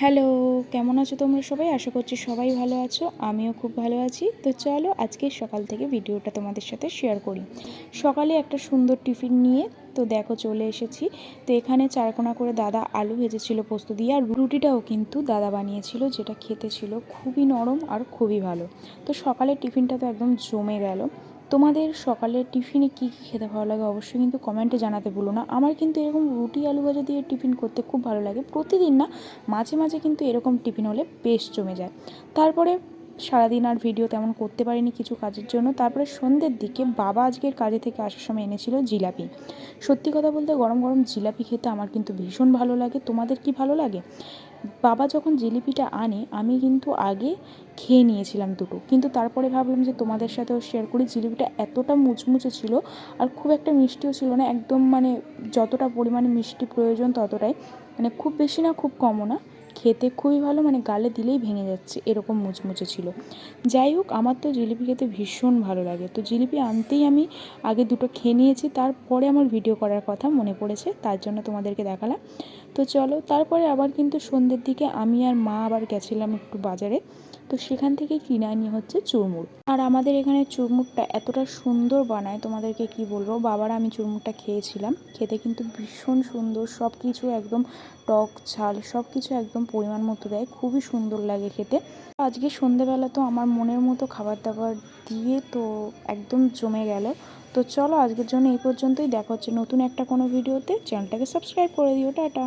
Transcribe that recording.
Hello, কেমন আছো তোমরা সবাই? আশা করছি সবাই ভালো আছো, আমিও খুব ভালো আছি। তো চলো আজকে সকাল থেকে ভিডিওটা তোমাদের সাথে শেয়ার করি। সকালে একটা সুন্দর টিফিন নিয়ে তো দেখো চলে এসেছি। তো এখানে চারকোনা করে দাদা আলু ভেজেছিল পোস্ত দিয়ে, আর রুটিটাও কিন্তু দাদা বানিয়েছিল, যেটা খেতে ছিল খুবই নরম আর খুবই ভালো। তো সকালের টিফিনটা তো একদম জমে গেল। তোমাদের সকালের টিফিনে কী কী খেতে ভালো লাগে অবশ্যই কিন্তু কমেন্টে জানাতে ভুলো না। আমার কিন্তু এরকম রুটি আলু ভাজা দিয়ে টিফিন করতে খুব ভালো লাগে, প্রতিদিন না, মাঝে মাঝে কিন্তু এরকম টিফিন হলে বেশ জমে যায়। তারপরে সারাদিন আর ভিডিও তেমন করতে পারিনি কিছু কাজের জন্য। তারপরে সন্ধ্যের দিকে বাবা আজকের কাজে থেকে আসার সময় এনেছিল জিলাপি। সত্যি কথা বলতে গরম গরম জিলাপি খেতে আমার কিন্তু ভীষণ ভালো লাগে। তোমাদের কি ভালো লাগে? বাবা যখন জিলিপিটা আনে আমি কিন্তু আগে খেয়ে নিয়েছিলাম দুটো, কিন্তু তারপরে ভাবলাম যে তোমাদের সাথেও শেয়ার করি। জিলিপিটা এতটা মুচমুচে ছিল আর খুব একটা মিষ্টিও ছিল না, একদম মানে যতটা পরিমাণে মিষ্টি প্রয়োজন ততটাই, মানে খুব বেশি না খুব কমও না। খেতে খুবই ভালো, মানে গালে দিলেই ভেঙে যাচ্ছে এরকম মুচমুচে ছিল। যাই হোক, আমার তো জিলিপি খেতে ভীষণ ভালো লাগে। তো জিলিপি আনতেই আমি আগে দুটো খেয়ে নিয়েছি, তারপরে আমার ভিডিও করার কথা মনে পড়েছে, তার জন্য তোমাদেরকে দেখালাম। তো চলো, তারপরে আবার কিন্তু সন্ধ্যের দিকে আমি আর মা আবার গেছিলাম একটু বাজারে। তো সেখান থেকে কিনে আনি হচ্ছে চুরমুর। আর আমাদের এখানে চুরমুরটা এতটা সুন্দর বানায়, তোমাদেরকে কি বলবো। বাবার আমি চুরমুরটা খেয়েছিলাম, খেতে কিন্তু ভীষণ সুন্দর, সব কিছু একদম টক ঝাল সব কিছু একদম পরিমাণ মতো দেয়, খুবই সুন্দর লাগে খেতে। আজকে সন্ধেবেলা তো আমার মনের মতো খাবার দাবার দিয়ে তো একদম জমে গেল। তো চলো আজকের জন্য এই পর্যন্তই, দেখা হচ্ছে নতুন একটা কোনো ভিডিওতে। চ্যানেলটাকে সাবস্ক্রাইব করে দিও। টাটা।